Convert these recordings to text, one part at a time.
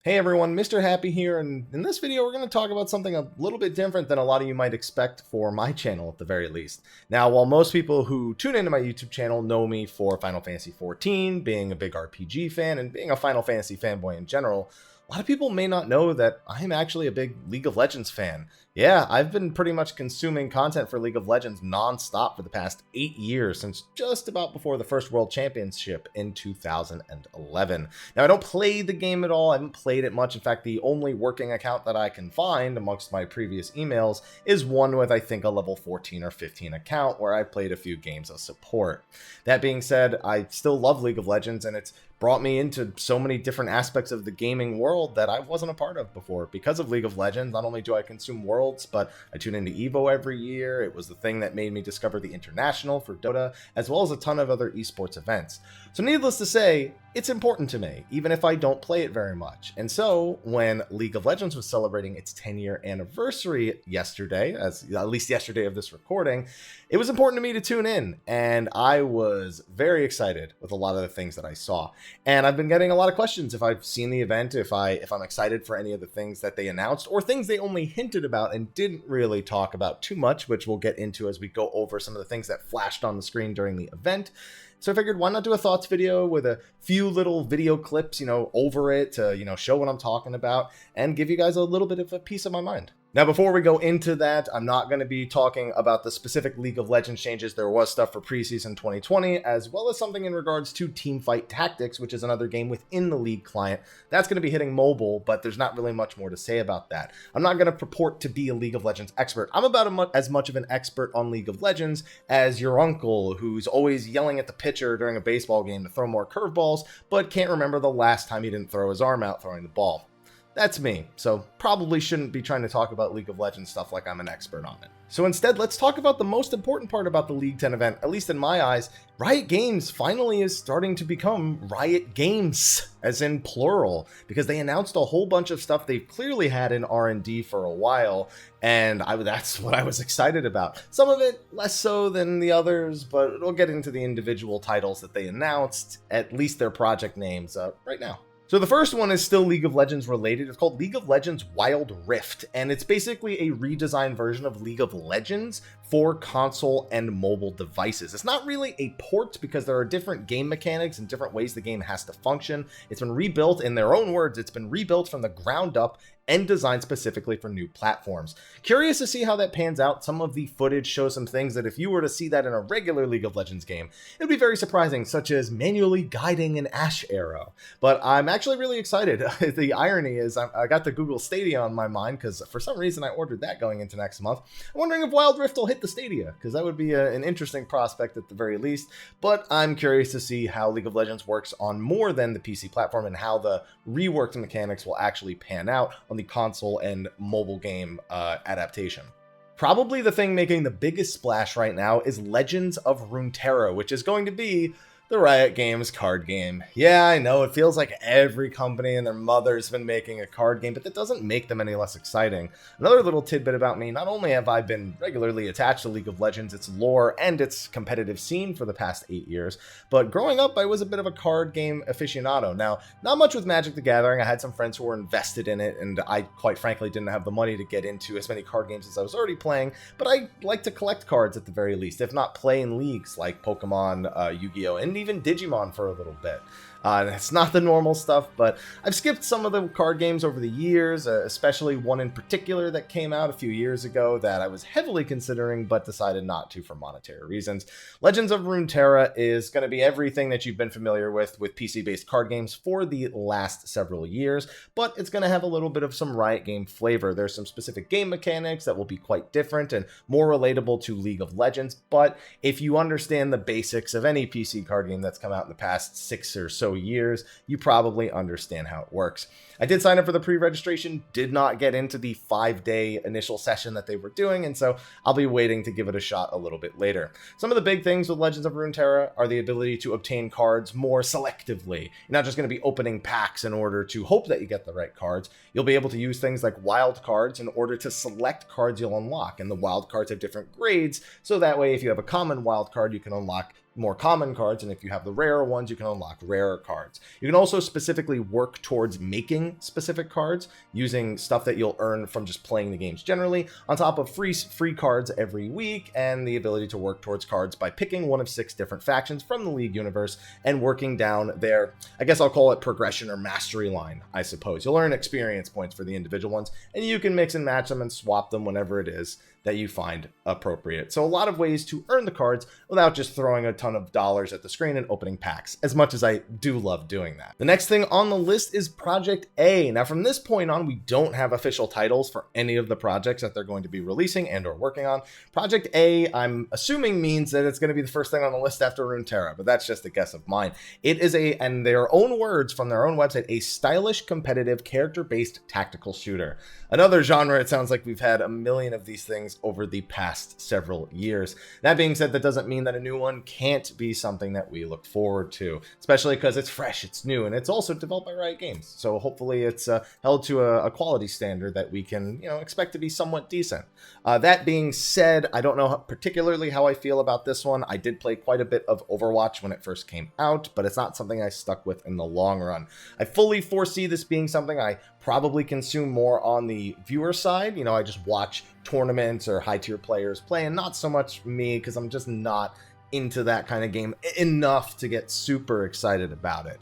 Hey everyone, Mr. Happy here, and in this video we're going to talk about something a little bit different than a lot of you might expect for my channel at the very least. Now, while most people who tune into my YouTube channel know me for Final Fantasy XIV, being a big RPG fan, and being a Final Fantasy fanboy in general, a lot of people may not know that I'm actually a big League of Legends fan. Yeah, I've been pretty much consuming content for League of Legends non-stop for the past 8 years, since just about before the first World Championship in 2011. Now, I don't play the game at all. I haven't played it much. In fact, the only working account that I can find amongst my previous emails is one with, I think, a level 14 or 15 account where I played a few games of support. That being said, I still love League of Legends, and it's brought me into so many different aspects of the gaming world that I wasn't a part of before. Because of League of Legends, not only do I consume Worlds, but I tune into EVO every year. It was the thing that made me discover the International for Dota, as well as a ton of other esports events. So needless to say, it's important to me, even if I don't play it very much. And so, when League of Legends was celebrating its 10-year anniversary yesterday, at least yesterday of this recording, it was important to me to tune in, and I was very excited with a lot of the things that I saw. And I've been getting a lot of questions if I've seen the event, if I'm excited for any of the things that they announced, or things they only hinted about and didn't really talk about too much, which we'll get into as we go over some of the things that flashed on the screen during the event. So I figured, why not do a thoughts video with a few little video clips, over it to, show what I'm talking about and give you guys a little bit of a piece of my mind. Now, before we go into that, I'm not going to be talking about the specific League of Legends changes. There was stuff for preseason 2020, as well as something in regards to Teamfight Tactics, which is another game within the League client. That's going to be hitting mobile, but there's not really much more to say about that. I'm not going to purport to be a League of Legends expert. I'm about as much of an expert on League of Legends as your uncle, who's always yelling at the pitcher during a baseball game to throw more curveballs, but can't remember the last time he didn't throw his arm out throwing the ball. That's me, so probably shouldn't be trying to talk about League of Legends stuff like I'm an expert on it. So instead, let's talk about the most important part about the League 10 event, at least in my eyes. Riot Games finally is starting to become Riot Games, as in plural, because they announced a whole bunch of stuff they've clearly had in R&D for a while, and that's what I was excited about. Some of it less so than the others, but we'll get into the individual titles that they announced, at least their project names, right now. So the first one is still League of Legends related. It's called League of Legends Wild Rift, and it's basically a redesigned version of League of Legends for console and mobile devices. It's not really a port because there are different game mechanics and different ways the game has to function. It's been rebuilt, in their own words, it's been rebuilt from the ground up and designed specifically for new platforms. Curious to see how that pans out. Some of the footage shows some things that if you were to see that in a regular League of Legends game, it would be very surprising, such as manually guiding an Ashe arrow. But I'm actually really excited. The irony is I got the Google Stadia on my mind because for some reason I ordered that going into next month. I'm wondering if Wild Rift will hit the Stadia, because that would be an interesting prospect at the very least. But I'm curious to see how League of Legends works on more than the PC platform and how the reworked mechanics will actually pan out on the console and mobile game adaptation. Probably the thing making the biggest splash right now is Legends of Runeterra, which is going to be the Riot Games card game. Yeah, I know, it feels like every company and their mother's been making a card game, but that doesn't make them any less exciting. Another little tidbit about me, not only have I been regularly attached to League of Legends, its lore, and its competitive scene for the past 8 years, but growing up I was a bit of a card game aficionado. Now, not much with Magic the Gathering. I had some friends who were invested in it, and I quite frankly didn't have the money to get into as many card games as I was already playing, but I like to collect cards at the very least, if not play in leagues like Pokemon, Yu-Gi-Oh!, and even Digimon for a little bit. It's not the normal stuff, but I've skipped some of the card games over the years, especially one in particular that came out a few years ago that I was heavily considering but decided not to for monetary reasons. Legends of Runeterra is going to be everything that you've been familiar with PC-based card games for the last several years, but it's going to have a little bit of some Riot game flavor. There's some specific game mechanics that will be quite different and more relatable to League of Legends, but if you understand the basics of any PC card game that's come out in the past 6 or so years, you probably understand how it works. I did sign up for the pre-registration, did not get into the 5-day initial session that they were doing, and so I'll be waiting to give it a shot a little bit later. Some of the big things with Legends of Runeterra are the ability to obtain cards more selectively. You're not just going to be opening packs in order to hope that you get the right cards. You'll be able to use things like wild cards in order to select cards you'll unlock, and the wild cards have different grades, so that way if you have a common wild card, you can unlock more common cards, and if you have the rarer ones, you can unlock rarer cards. You can also specifically work towards making specific cards using stuff that you'll earn from just playing the games generally, on top of free cards every week, and the ability to work towards cards by picking one of 6 different factions from the League universe and working down their, I guess I'll call it progression or mastery line, I suppose. You'll earn experience points for the individual ones, and you can mix and match them and swap them whenever it is that you find appropriate. So a lot of ways to earn the cards without just throwing a ton of dollars at the screen and opening packs, as much as I do love doing that. The next thing on the list is Project A. Now from this point on, we don't have official titles for any of the projects that they're going to be releasing and or working on. Project A, I'm assuming, means that it's going to be the first thing on the list after Runeterra, but that's just a guess of mine. It is a, and their own words from their own website, a stylish, competitive, character-based tactical shooter. Another genre it sounds like we've had a million of these things over the past several years. That being said, that doesn't mean that a new one can't be something that we look forward to, especially because it's fresh, it's new, and it's also developed by Riot Games. So hopefully it's held to a quality standard that we can, expect to be somewhat decent. That being said, I don't know particularly how I feel about this one. I did play quite a bit of Overwatch when it first came out, but it's not something I stuck with in the long run. I fully foresee this being something I probably consume more on the viewer side. I just watch tournaments or high tier players play, and not so much me, because I'm just not into that kind of game enough to get super excited about it.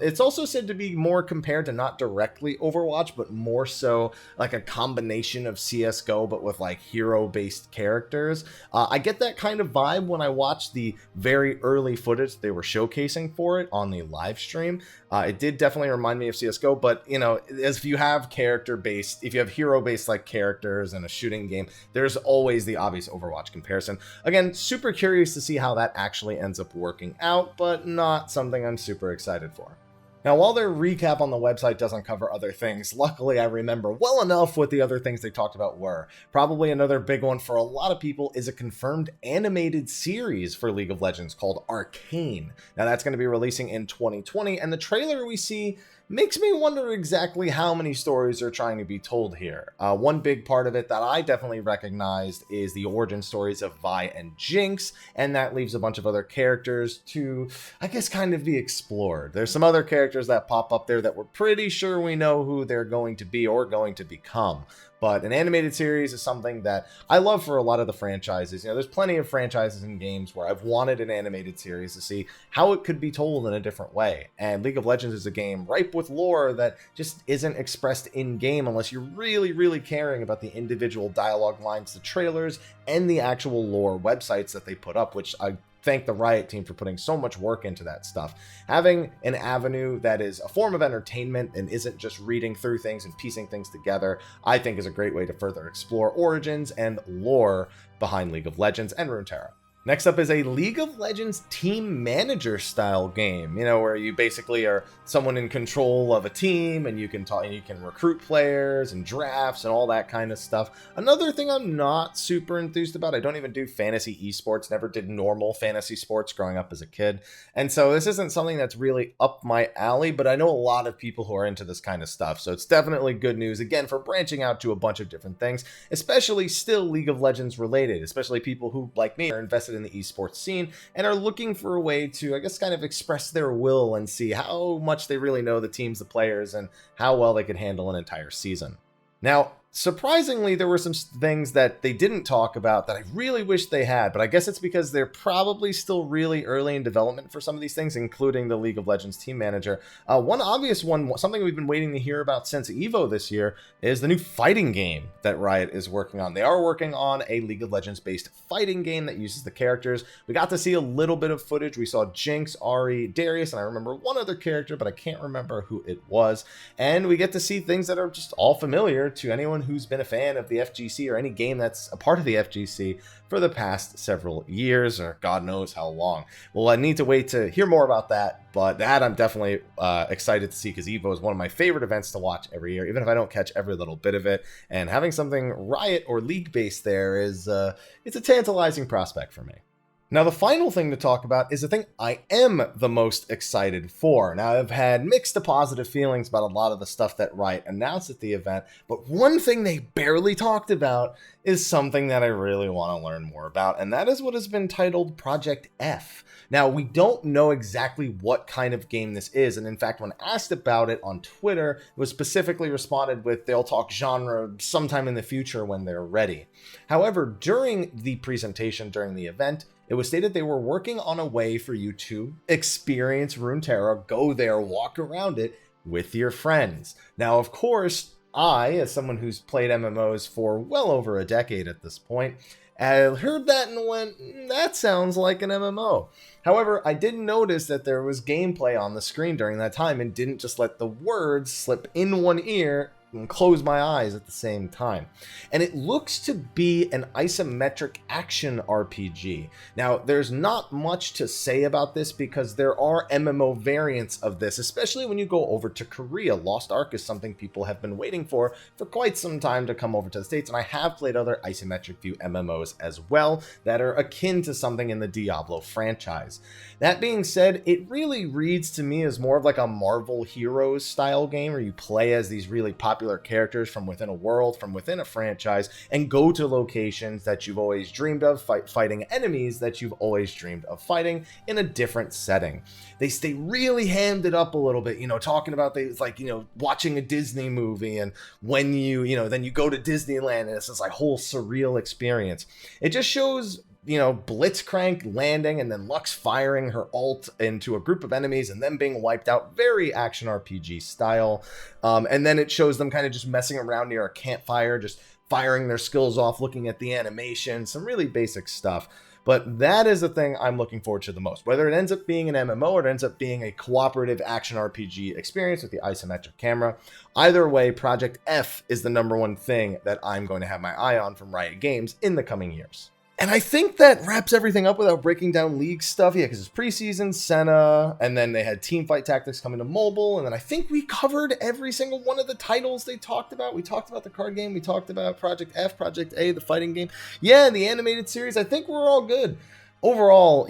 It's also said to be more compared to not directly Overwatch, but more so like a combination of CSGO, but with like hero-based characters. I get that kind of vibe when I watch the very early footage they were showcasing for it on the live stream. It did definitely remind me of CSGO, but as if you have character-based, if you have hero-based like characters and a shooting game, there's always the obvious Overwatch comparison. Again, super curious to see how that actually ends up working out, but not something I'm super excited for. Now, while their recap on the website doesn't cover other things, luckily I remember well enough what the other things they talked about were. Probably another big one for a lot of people is a confirmed animated series for League of Legends called Arcane. Now, that's going to be releasing in 2020, and the trailer we see makes me wonder exactly how many stories are trying to be told here. One big part of it that I definitely recognized is the origin stories of Vi and Jinx, and that leaves a bunch of other characters to, I guess, kind of be explored. There's some other characters that pop up there that we're pretty sure we know who they're going to be or going to become. But an animated series is something that I love for a lot of the franchises. There's plenty of franchises and games where I've wanted an animated series to see how it could be told in a different way. And League of Legends is a game ripe with lore that just isn't expressed in-game unless you're really, really caring about the individual dialogue lines, the trailers, and the actual lore websites that they put up, which I thank the Riot team for putting so much work into that stuff. Having an avenue that is a form of entertainment and isn't just reading through things and piecing things together, I think is a great way to further explore origins and lore behind League of Legends and Runeterra. Next up is a League of Legends team manager style game, where you basically are someone in control of a team and you can talk and you can recruit players and drafts and all that kind of stuff. Another thing I'm not super enthused about, I don't even do fantasy esports, never did normal fantasy sports growing up as a kid. And so this isn't something that's really up my alley, but I know a lot of people who are into this kind of stuff. So it's definitely good news, again, for branching out to a bunch of different things, especially still League of Legends related, especially people who, like me, are invested in the esports scene and are looking for a way to, I guess, kind of express their will and see how much they really know the teams, the players, and how well they could handle an entire season. Now, surprisingly, there were some things that they didn't talk about that I really wish they had, but I guess it's because they're probably still really early in development for some of these things, including the League of Legends team manager. One obvious one, something we've been waiting to hear about since EVO this year, is the new fighting game that Riot is working on. They are working on a League of Legends based fighting game that uses the characters. We got to see a little bit of footage. We saw Jinx, Ahri, Darius, and I remember one other character, but I can't remember who it was. And we get to see things that are just all familiar to anyone who's been a fan of the FGC or any game that's a part of the FGC for the past several years, or God knows how long. Well, I need to wait to hear more about that, but that I'm definitely excited to see, because EVO is one of my favorite events to watch every year, even if I don't catch every little bit of it. And having something Riot or League based there is it's a tantalizing prospect for me. Now, the final thing to talk about is the thing I am the most excited for. Now, I've had mixed to positive feelings about a lot of the stuff that Riot announced at the event, but one thing they barely talked about is something that I really want to learn more about, and that is what has been titled Project F. Now, we don't know exactly what kind of game this is, and in fact, when asked about it on Twitter, it was specifically responded with they'll talk genre sometime in the future when they're ready. However, during the presentation, during the event, it was stated they were working on a way for you to experience Runeterra, go there, walk around it with your friends. Now, of course, I, as someone who's played MMOs for well over a decade at this point, I heard that and went, that sounds like an MMO. However, I did notice that there was gameplay on the screen during that time and didn't just let the words slip in one ear and close my eyes at the same time. And it looks to be an isometric action RPG. Now, there's not much to say about this because there are MMO variants of this, especially when you go over to Korea. Lost Ark is something people have been waiting for quite some time to come over to the States, and I have played other isometric view MMOs as well that are akin to something in the Diablo franchise. That being said, it really reads to me as more of like a Marvel Heroes style game where you play as these really popular characters from within a world, from within a franchise, and go to locations that you've always dreamed of, fighting enemies that you've always dreamed of fighting in a different setting. They really hammed it up a little bit, talking about things like, watching a Disney movie, and when then you go to Disneyland and it's this like whole surreal experience. It just shows Blitzcrank landing and then Lux firing her ult into a group of enemies and then being wiped out, very action RPG style. And then it shows them kind of just messing around near a campfire, just firing their skills off, looking at the animation, some really basic stuff. But that is the thing I'm looking forward to the most. Whether it ends up being an MMO or it ends up being a cooperative action RPG experience with the isometric camera, either way, Project F is the #1 thing that I'm going to have my eye on from Riot Games in the coming years. And I think that wraps everything up without breaking down league stuff. Yeah, because it's preseason, Senna, and then they had Teamfight Tactics coming to mobile, and then I think we covered every single one of the titles they talked about. We talked about the card game, we talked about Project F, Project A, the fighting game. Yeah, and the animated series. I think we're all good. Overall,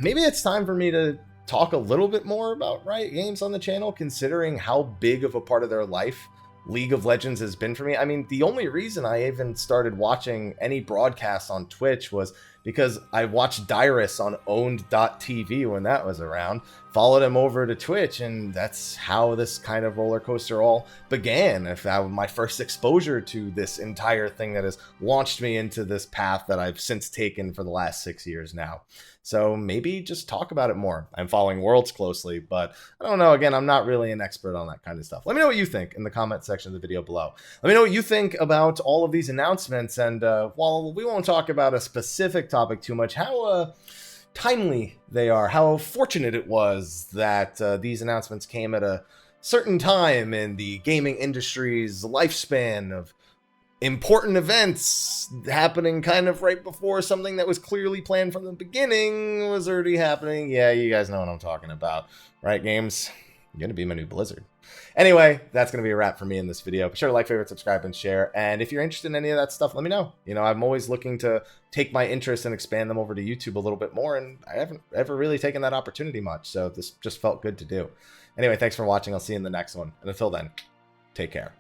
maybe it's time for me to talk a little bit more about Riot Games on the channel, considering how big of a part of their life League of Legends has been for me. I mean, the only reason I even started watching any broadcasts on Twitch was because I watched Dyrus on owned.tv when that was around, followed him over to Twitch, and that's how this kind of roller coaster all began. If that was my first exposure to this entire thing that has launched me into this path that I've since taken for the last 6 years now. So maybe just talk about it more. I'm following Worlds closely, but I don't know. Again, I'm not really an expert on that kind of stuff. Let me know what you think in the comment section of the video below. Let me know what you think about all of these announcements. And while we won't talk about a specific topic too much, how timely they are, how fortunate it was that these announcements came at a certain time in the gaming industry's lifespan of important events happening kind of right before something that was clearly planned from the beginning was already happening. Yeah, you guys know what I'm talking about. Right, games? You're gonna be my new Blizzard. Anyway, that's gonna be a wrap for me in this video. Be sure to like, favorite, subscribe, and share. And if you're interested in any of that stuff, let me know. I'm always looking to take my interests and expand them over to YouTube a little bit more, and I haven't ever really taken that opportunity much, so this just felt good to do. Anyway, thanks for watching. I'll see you in the next one. And until then, take care.